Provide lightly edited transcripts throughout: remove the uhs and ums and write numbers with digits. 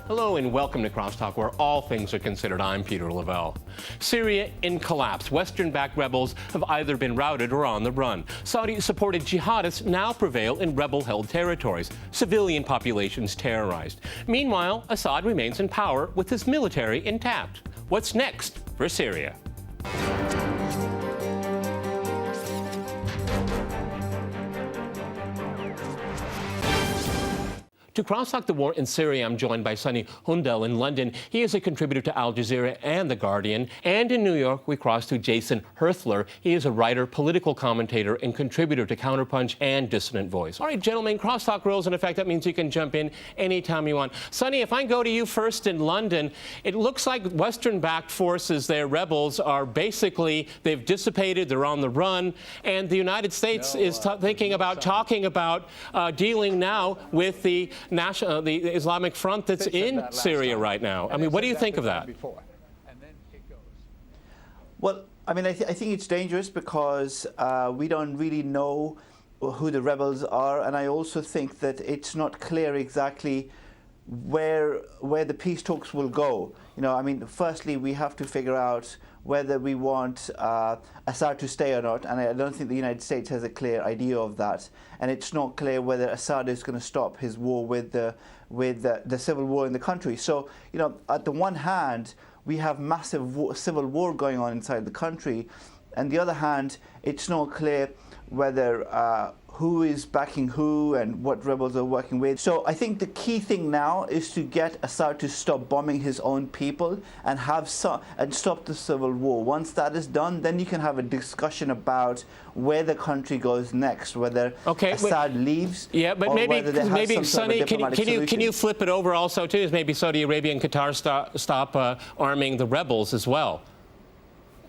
Hello and welcome to CrossTalk, where all things are considered. I'm Peter Lavelle. Syria in collapse. Western-backed rebels have either been routed or on the run. Saudi-supported jihadists now prevail in rebel-held territories. Civilian populations terrorized. Meanwhile, Assad remains in power with his military intact. What's next for Syria? To cross-talk the war in Syria, I'm joined by Sunny Hundal in London. He is a contributor to Al Jazeera and The Guardian. And in New York, we cross to Jason Hirthler. He is a writer, political commentator, and contributor to Counterpunch and Dissident Voice. All right, gentlemen, cross-talk rules in effect. That means you can jump in anytime you want. Sunny, if I go to you first in London, it looks like Western-backed forces, their rebels, are basically, they've dissipated, they're on the run, and the United States is talking about dealing now with the Islamic Front that's in Syria right now. I mean, what do you think of that? Well, I mean, I think it's dangerous because we don't really know who the rebels are, and I also think that it's not clear exactly where the peace talks will go. You know, I mean, firstly, we have to figure out whether we want Assad to stay or not, and I don't think the United States has a clear idea of that. And it's not clear whether Assad is going to stop his war with the civil war in the country. So, you know, at the one hand, we have massive civil war going on inside the country, and the other hand, it's not clear whether who is backing who and what rebels are working with. So I think the key thing now is to get Assad to stop bombing his own people and stop the civil war. Once that is done, then you can have a discussion about where the country goes next, whether Assad leaves. Yeah, but maybe Sunny, can you flip it over also too? Is maybe Saudi Arabia and Qatar stop arming the rebels as well?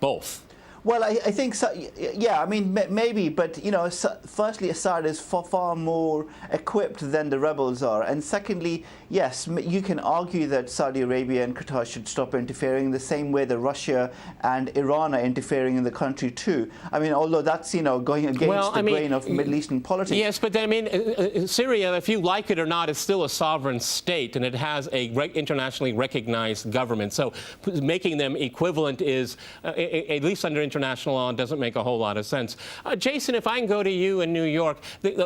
Both. Well, I think so. Yeah, I mean, maybe, but, you know, firstly, Assad is far more equipped than the rebels are. And secondly, yes, you can argue that Saudi Arabia and Qatar should stop interfering the same way that Russia and Iran are interfering in the country too. I mean, although that's, you know, going against the grain of Middle Eastern politics. Yes, but then, I mean, Syria, if you like it or not, is still a sovereign state, and it has a internationally recognized government. So making them equivalent is, at least under international law, doesn't make a whole lot of sense. Jason, if I can go to you in New York,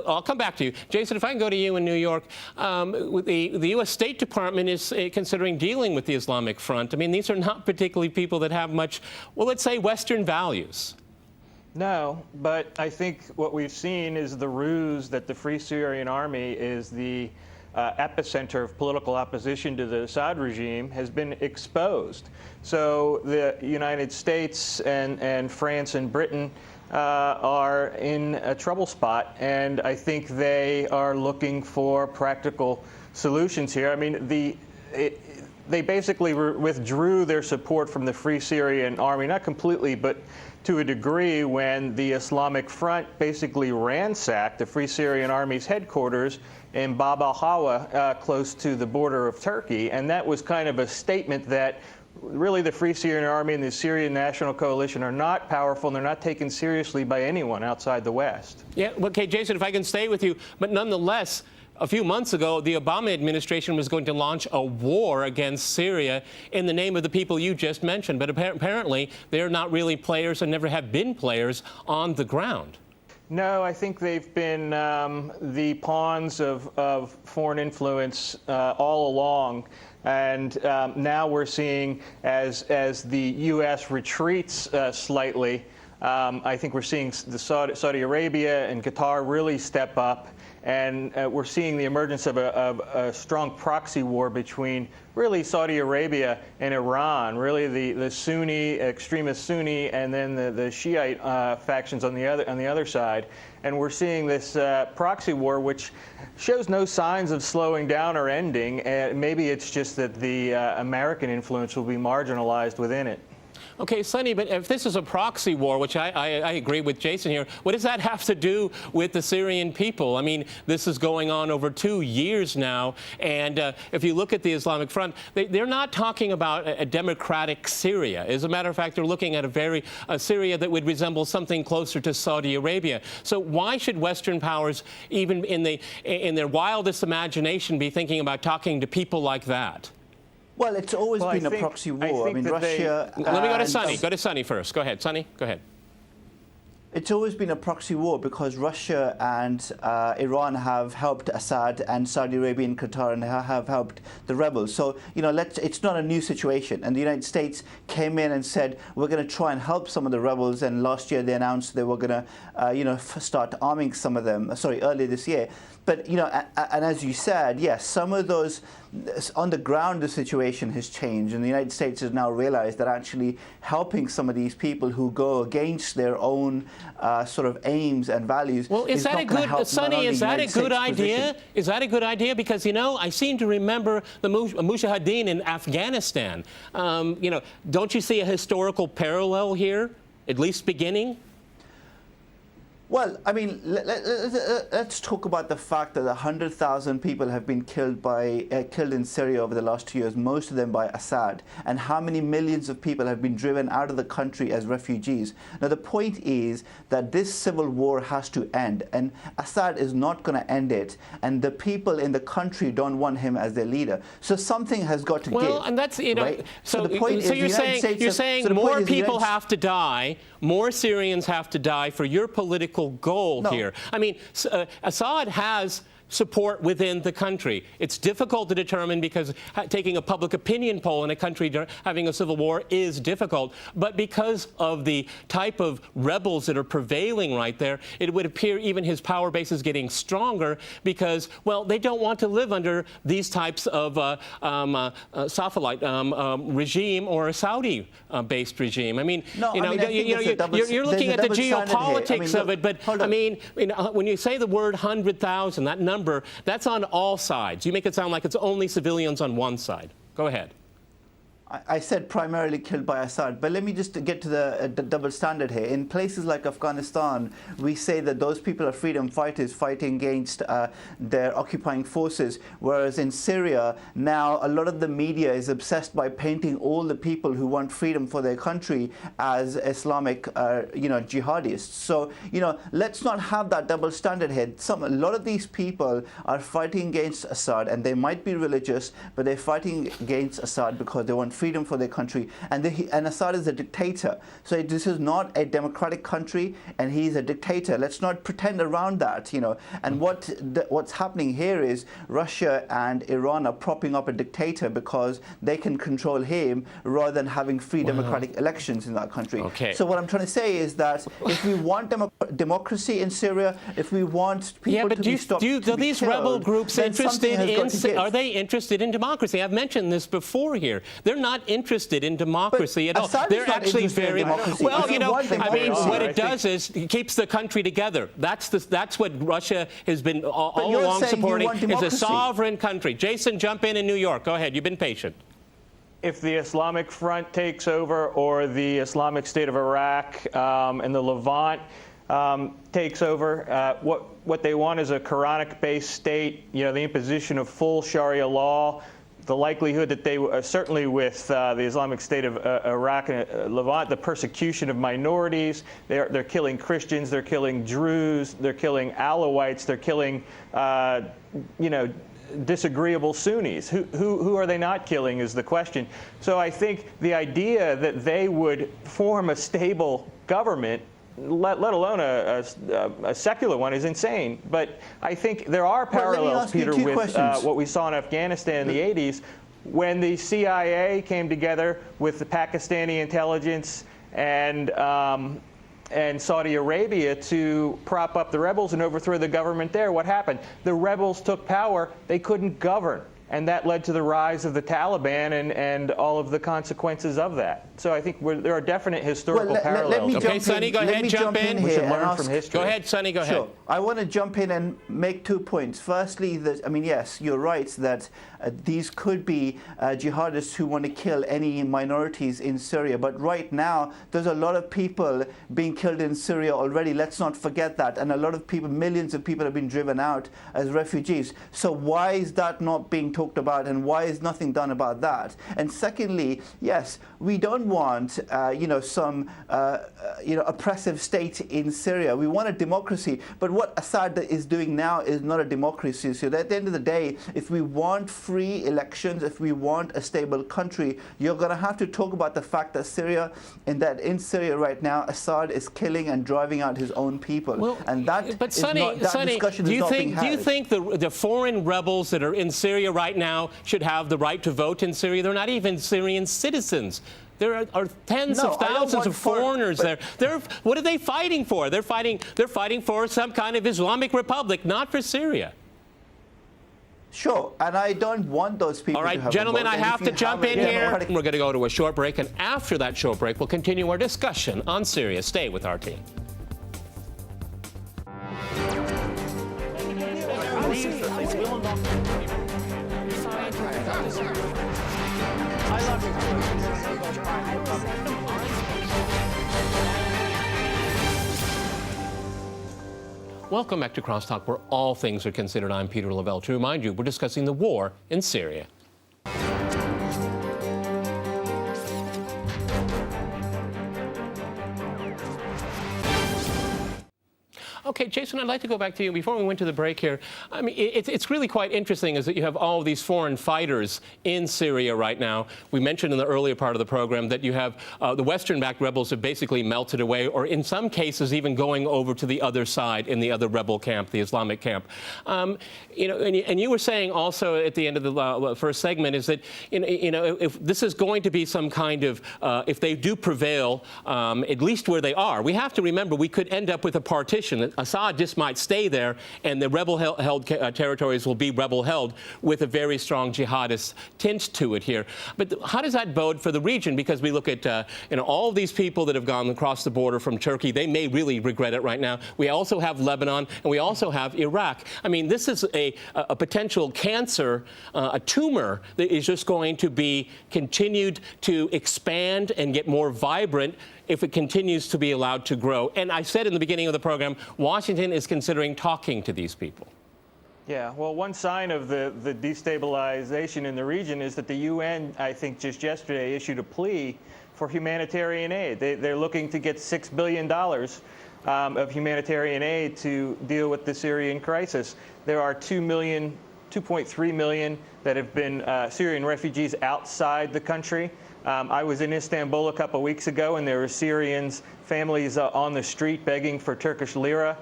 I'll come back to you. Jason, if I can go to you in New York, the U.S. State Department is considering dealing with the Islamic Front. I mean, these are not particularly people that have much, well, let's say, Western values. No, but I think what we've seen is the ruse that the Free Syrian Army is the epicenter of political opposition to the Assad regime has been exposed. So the United States and France and Britain are in a trouble spot, and I think they are looking for practical solutions here. I mean, they basically withdrew their support from the Free Syrian Army, not completely, but to a degree, when the Islamic Front basically ransacked the Free Syrian Army's headquarters in Bab al-Hawa, close to the border of Turkey. And that was kind of a statement that really the Free Syrian Army and the Syrian National Coalition are not powerful, and they're not taken seriously by anyone outside the West. Yeah, okay, Jason, if I can stay with you, but nonetheless, a few months ago, the Obama administration was going to launch a war against Syria in the name of the people you just mentioned. But apparently, they're not really players and never have been players on the ground. No, I think they've been the pawns of foreign influence all along. And now we're seeing, as the U.S. retreats slightly, I think we're seeing the Saudi Arabia and Qatar really step up. And we're seeing the emergence of a strong proxy war between really Saudi Arabia and Iran, really the Sunni, extremist Sunni, and then the Shiite factions on the other side. And we're seeing this proxy war, which shows no signs of slowing down or ending. Maybe it's just that the American influence will be marginalized within it. Okay, Sunny, but if this is a proxy war, which I agree with Jason here, what does that have to do with the Syrian people? I mean, this is going on over 2 years now, and if you look at the Islamic Front, they're not talking about a democratic Syria. As a matter of fact, they're looking at a Syria that would resemble something closer to Saudi Arabia. So why should Western powers, even in their wildest imagination, be thinking about talking to people like that? Well, it's always been a proxy war. I mean, Russia. Let me go to Sonny. Go to Sonny first. Go ahead, Sonny. Go ahead. It's always been a proxy war because Russia and Iran have helped Assad, and Saudi Arabia and Qatar and have helped the rebels. So, it's not a new situation. And the United States came in and said, we're going to try and help some of the rebels. And last year they announced they were going to, start arming some of them. Sorry, earlier this year. But, and as you said, yes, some of those, on the ground, the situation has changed. And the United States has now realized that actually helping some of these people who go against their own sort of aims and values is not going to help. Sonny, is that a good idea? Is that a good idea? Because, I seem to remember the Mujahideen in Afghanistan. Don't you see a historical parallel here, at least beginning? Well, I mean, let's talk about the fact that 100,000 people have been killed in Syria over the last 2 years, most of them by Assad, and how many millions of people have been driven out of the country as refugees. Now, the point is that this civil war has to end, and Assad is not going to end it, and the people in the country don't want him as their leader. So something has got to give. Well, and that's, right? So you're saying more people have to die, more Syrians have to die for your political goal here. I mean, Assad has support within the country. It's difficult to determine because taking a public opinion poll in a country having a civil war is difficult. But because of the type of rebels that are prevailing right there, it would appear even his power base is getting stronger because, well, they don't want to live under these types of Safavid regime or a Saudi-based regime. I mean, you're looking at the geopolitics of it, but I mean, when you say the word 100,000, that number, that's on all sides. You make it sound like it's only civilians on one side. Go ahead. I said primarily killed by Assad, but let me just get to the double standard here. In places like Afghanistan, we say that those people are freedom fighters fighting against their occupying forces, whereas in Syria, now a lot of the media is obsessed by painting all the people who want freedom for their country as Islamic, jihadists. So, let's not have that double standard here. A lot of these people are fighting against Assad, and they might be religious, but they're fighting against Assad because they want freedom for their country, and Assad is a dictator. So this is not a democratic country, and he's a dictator. Let's not pretend around that, And what's happening here is Russia and Iran are propping up a dictator because they can control him rather than having free democratic elections in that country. Okay. So what I'm trying to say is that if we want democracy in Syria, if we want people to be stopped, are these rebel groups interested in? Are they interested in democracy? I've mentioned this before here. They're not interested in democracy at all. They're actually very well. I mean, what it does is it keeps the country together. That's what Russia has been all along supporting, is a sovereign country. Jason, jump in New York. Go ahead. You've been patient. If the Islamic Front takes over, or the Islamic State of Iraq and the Levant takes over, what they want is a Quranic-based state. The imposition of full Sharia law. The likelihood that they, certainly with the Islamic State of Iraq and Levant, the persecution of minorities, they're killing Christians, they're killing Druze, they're killing Alawites, they're killing, disagreeable Sunnis. Who are they not killing is the question. So I think the idea that they would form a stable government, let alone a secular one, is insane. But I think there are parallels, Peter, with what we saw in Afghanistan in the 80s, when the CIA came together with the Pakistani intelligence and Saudi Arabia to prop up the rebels and overthrow the government there. What happened? The rebels took power. They couldn't govern. And that led to the rise of the Taliban and all of the consequences of that. So I think there are definite historical parallels. Okay, Sonny, go ahead, jump in. We should learn from history. Go ahead, Sonny, go ahead. Sure. I want to jump in and make 2 points. Firstly, yes, you're right that these could be jihadists who want to kill any minorities in Syria. But right now, there's a lot of people being killed in Syria already. Let's not forget that. And a lot of people, millions of people have been driven out as refugees. So why is that not being talked about, and why is nothing done about that? And secondly, yes, we don't want some oppressive state in Syria. We want a democracy, but what Assad is doing now is not a democracy. So at the end of the day, if we want free free elections, if we want a stable country, you're going to have to talk about the fact that in Syria right now, Assad is killing and driving out his own people. Well, and that but Sonny, discussion is not being had. Do you think the foreign rebels that are in Syria right now should have the right to vote in Syria? They're not even Syrian citizens. There are tens of thousands of foreigners there. What are they fighting for? They're fighting for some kind of Islamic republic, not for Syria. Sure, and I don't want those people to have a vote. All right, gentlemen, I have to jump in here. We're going to go to a short break, and after that short break, we'll continue our discussion on Syria. Stay with our team. Welcome back to CrossTalk, where all things are considered. I'm Peter Lavelle. To remind you, we're discussing the war in Syria. Okay, Jason, I'd like to go back to you. Before we went to the break here, I mean, it's really quite interesting is that you have all of these foreign fighters in Syria right now. We mentioned in the earlier part of the program that you have the Western-backed rebels have basically melted away, or in some cases even going over to the other side in the other rebel camp, the Islamic camp. You know, and you were saying also at the end of the first segment is that, you know, if this is going to be some kind of, if they do prevail, at least where they are, we have to remember we could end up with a partition. Assad just might stay there, and the rebel-held territories will be rebel-held with a very strong jihadist tint to it here. But how does that bode for the region? Because we look at you know, all of these people that have gone across the border from Turkey. They may really regret it right now. We also have Lebanon, and we also have Iraq. I mean, this is a potential cancer, a tumor that is just going to be continued to expand and get more vibrant if it continues to be allowed to grow. And I said in the beginning of the program, Washington is considering talking to these people. Yeah, well, one sign of the destabilization in the region is that the UN, I think just yesterday, issued a plea for humanitarian aid. They're looking to get $6 billion of humanitarian aid to deal with the Syrian crisis. There are 2.3 million that have been Syrian refugees outside the country. I was in Istanbul a couple of weeks ago, and there were Syrians, families on the street begging for Turkish lira,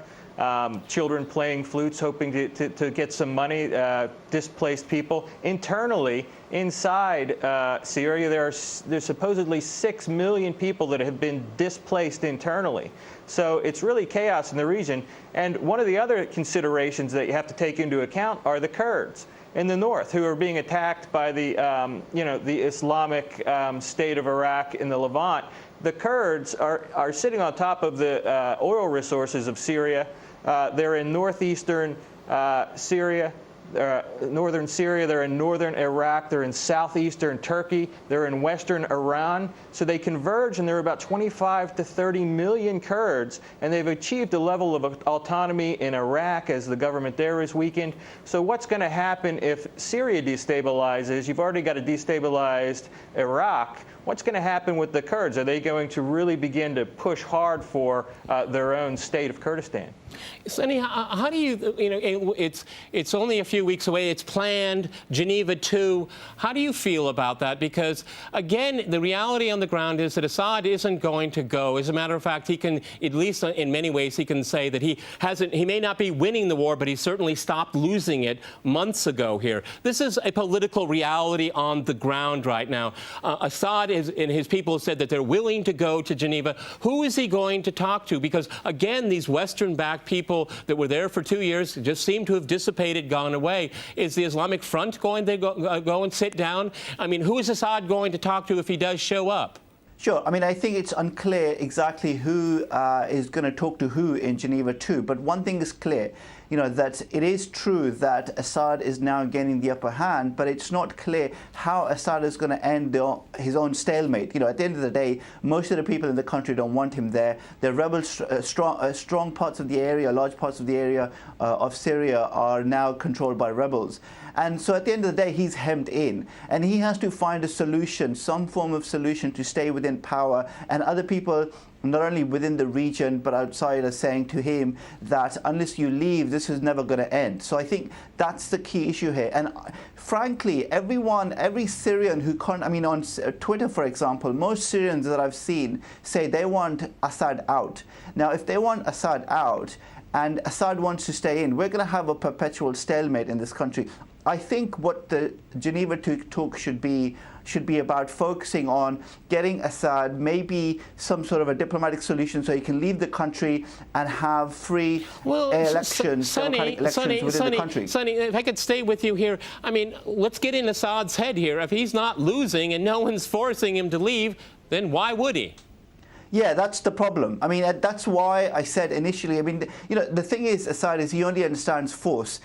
children playing flutes, hoping to get some money, displaced people. Internally, inside Syria, there's supposedly 6 million people that have been displaced internally. So it's really chaos in the region. And one of the other considerations that you have to take into account are the Kurds in the north, who are being attacked by the, you know, the Islamic State of Iraq in the Levant. The Kurds are sitting on top of the oil resources of Syria. They're in northeastern Syria, northern Syria, they're in northern Iraq, they're in southeastern Turkey, they're in western Iran. So they converge, and there are about 25 to 30 million Kurds, and they've achieved a level of autonomy in Iraq as the government there is weakened. So what's going to happen if Syria destabilizes? You've already got a destabilized Iraq. What's going to happen with the Kurds? Are they going to really begin to push hard for their own state of Kurdistan? Sonny, how do you, you know, it's only a few weeks away. It's planned, Geneva 2. How do you feel about that? Because, again, the reality on the ground is that Assad isn't going to go. As a matter of fact, he can, at least in many ways, he can say that he may not be winning the war, but he certainly stopped losing it months ago here. This is a political reality on the ground right now. Assad and his people said that they're willing to go to Geneva. Who is he going to talk to? Because, again, these Western-backed people that were there for 2 years just seem to have dissipated, gone away. Is the Islamic Front going to go and sit down? I mean, who is Assad going to talk to if he does show up? Sure. I mean, I think it's unclear exactly who is going to talk to who in Geneva 2. But one thing is clear, you know, that it is true that Assad is now gaining the upper hand, but it's not clear how Assad is going to end his own stalemate. You know, at the end of the day, most of the people in the country don't want him there. The rebels, strong parts of the area, large parts of the area of Syria are now controlled by rebels. And so at the end of the day, he's hemmed in. And he has to find a solution, some form of solution to stay within power. And other people, not only within the region but outside, are saying to him that unless you leave, this is never going to end. So I think that's the key issue here. And frankly, every Syrian who can't, I mean, on Twitter, for example, most Syrians that I've seen say they want Assad out. Now, if they want Assad out and Assad wants to stay in, we're going to have a perpetual stalemate in this country. I think what the Geneva talk should be about focusing on getting Assad maybe some sort of a diplomatic solution so he can leave the country and have free elections, democratic elections within the country. Sonny, if I could stay with you here, I mean, let's get in Assad's head here. If he's not losing and no one's forcing him to leave, then why would he? Yeah, that's the problem. I mean, that's why I said initially, I mean, you know, the thing is, Assad is he only understands force.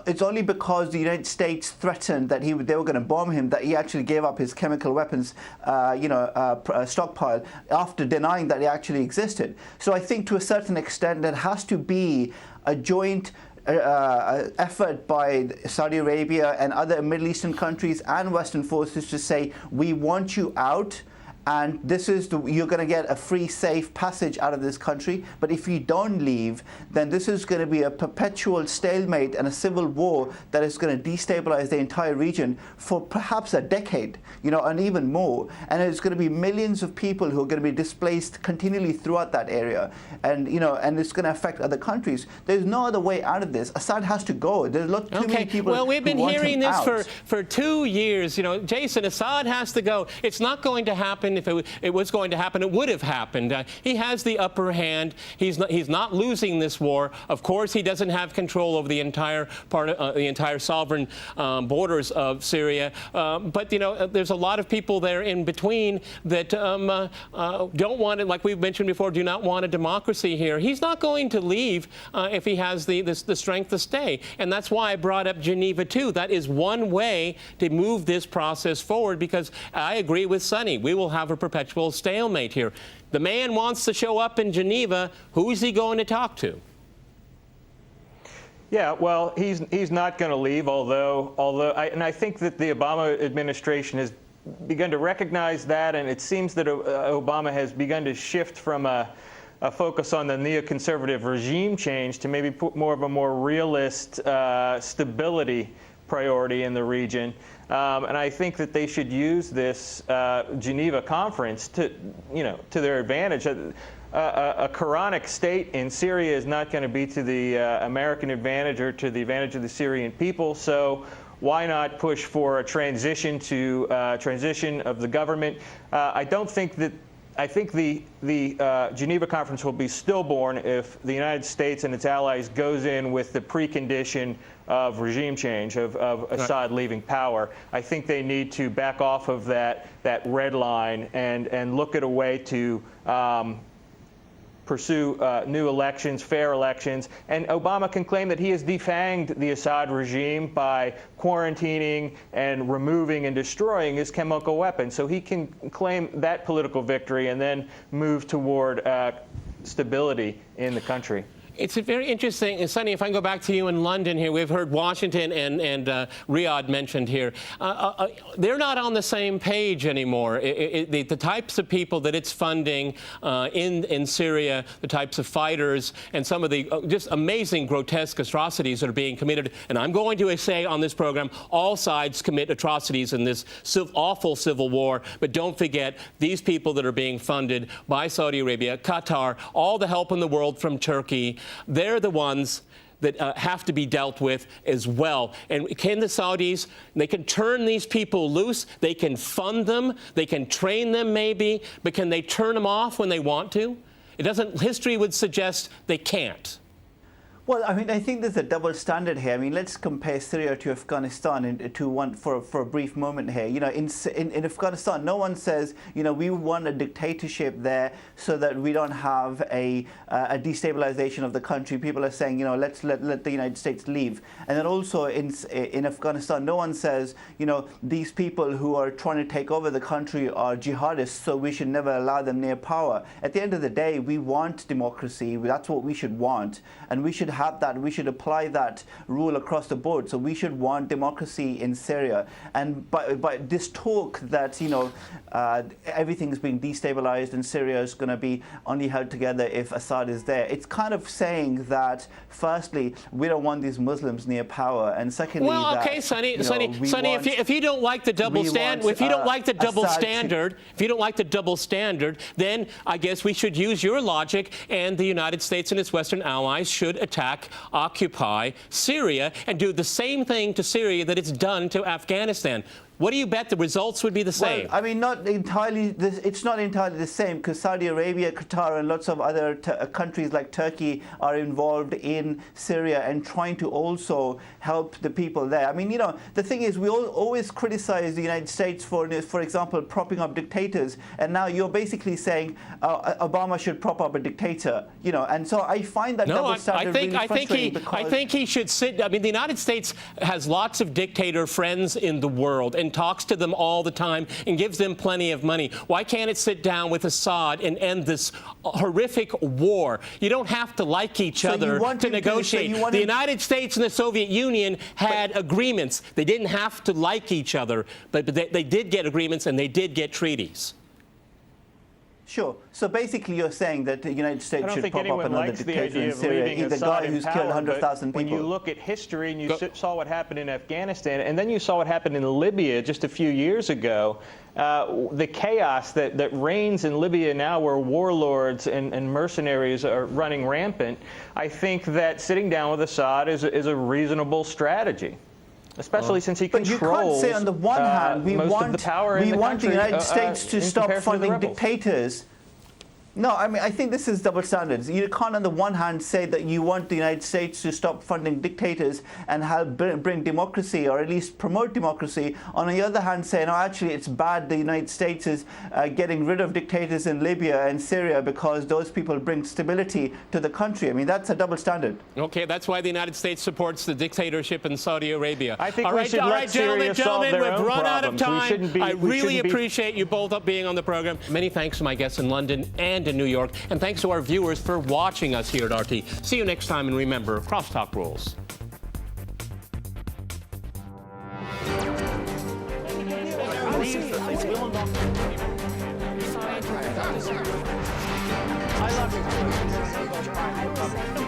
It's only because the United States threatened that they were going to bomb him that he actually gave up his chemical weapons, stockpile after denying that it actually existed. So I think to a certain extent there has to be a joint effort by Saudi Arabia and other Middle Eastern countries and Western forces to say, we want you out. And this is you're going to get a free, safe passage out of this country. But if you don't leave, then this is going to be a perpetual stalemate and a civil war that is going to destabilize the entire region for perhaps a decade, you know, and even more. And it's going to be millions of people who are going to be displaced continually throughout that area. And, you know, and it's going to affect other countries. There's no other way out of this. Assad has to go. There's too many people. Well, we've been hearing this out. for 2 years. You know, Jason, Assad has to go. It's not going to happen. If it was going to happen, it would have happened. He has the upper hand. He's not losing this war. Of course, he doesn't have control over the entire the entire sovereign borders of Syria. But you know, there's a lot of people there in between that don't want it. Like we've mentioned before, do not want a democracy here. He's not going to leave if he has the strength to stay. And that's why I brought up Geneva too. That is one way to move this process forward. Because I agree with Sonny. We will have a perpetual stalemate here. The man wants to show up in Geneva. Who is he going to talk to? Yeah, well, he's not going to leave. Although I think that the Obama administration has begun to recognize that, and it seems that Obama has begun to shift from a focus on the neoconservative regime change to maybe put more of a more realist stability priority in the region. And I think that they should use this Geneva conference to their advantage. A Quranic state in Syria is not going to be to the American advantage or to the advantage of the Syrian people. So why not push for a transition of the government? I think the Geneva conference will be stillborn if the United States and its allies goes in with the precondition of regime change, of Assad leaving power. I think they need to back off of that red line and look at a way to pursue new elections, fair elections. And Obama can claim that he has defanged the Assad regime by quarantining and removing and destroying his chemical weapons. So he can claim that political victory and then move toward stability in the country. It's very interesting. And Sonny, if I can go back to you in London here, we've heard Washington and Riyadh mentioned here. They're not on the same page anymore. The types of people that it's funding in Syria, the types of fighters, and some of the just amazing, grotesque atrocities that are being committed. And I'm going to say on this program, all sides commit atrocities in this awful civil war. But don't forget, these people that are being funded by Saudi Arabia, Qatar, all the help in the world from Turkey, they're the ones that have to be dealt with as well. And can the Saudis, they can turn these people loose, they can fund them, they can train them maybe, but can they turn them off when they want to? History would suggest they can't. Well, I mean, I think there's a double standard here. I mean, let's compare Syria to Afghanistan for a brief moment here. You know, in Afghanistan, no one says, you know, we want a dictatorship there so that we don't have a destabilization of the country. People are saying, you know, let the United States leave. And then also in Afghanistan, no one says, you know, these people who are trying to take over the country are jihadists, so we should never allow them near power. At the end of the day, we want democracy. That's what we should want, and we should have that, we should apply that rule across the board. So we should want democracy in Syria. And by this talk that, you know, everything is being destabilized and Syria is going to be only held together if Assad is there, it's kind of saying that, firstly, we don't want these Muslims near power, and secondly, well, okay, that, Sonny, you know, Sonny, if you don't like the double standard, if you don't like the double standard, then I guess we should use your logic, and the United States and its Western allies should attack, occupy Syria, and do the same thing to Syria that it's done to Afghanistan. What do you bet the results would be the same? Well, I mean, not entirely. It's not entirely the same, because Saudi Arabia, Qatar, and lots of other countries like Turkey are involved in Syria and trying to also help the people there. I mean, you know, the thing is, we always criticize the United States for example, propping up dictators, and now you're basically saying Obama should prop up a dictator. You know, and so I find that double standard really frustrating. I think he should sit. I mean, the United States has lots of dictator friends in the world, and talks to them all the time and gives them plenty of money. Why can't it sit down with Assad and end this horrific war? You don't have to like each other to negotiate. The United States and the Soviet Union had agreements. They didn't have to like each other, but they did get agreements and they did get treaties. Sure. So basically, you're saying that the United States should prop up another dictator in Syria, the guy who's killed 100,000 people. When you look at history and you saw what happened in Afghanistan, and then you saw what happened in Libya just a few years ago, the chaos that reigns in Libya now, where warlords and mercenaries are running rampant, I think that sitting down with Assad is a reasonable strategy. Especially since he controls but you can't say on the one hand we want the United States to stop funding dictators. No, I mean, I think this is double standards. You can't on the one hand say that you want the United States to stop funding dictators and help bring democracy, or at least promote democracy. On the other hand, say, no, actually it's bad the United States is getting rid of dictators in Libya and Syria because those people bring stability to the country. I mean, that's a double standard. Okay, that's why the United States supports the dictatorship in Saudi Arabia. I think we should let Syria solve their own we've run out of problems. time. I really appreciate you both being on the program. Many thanks to my guests in London and in New York, and thanks to our viewers for watching us here at RT. See you next time, and remember, CrossTalk rules. I love you.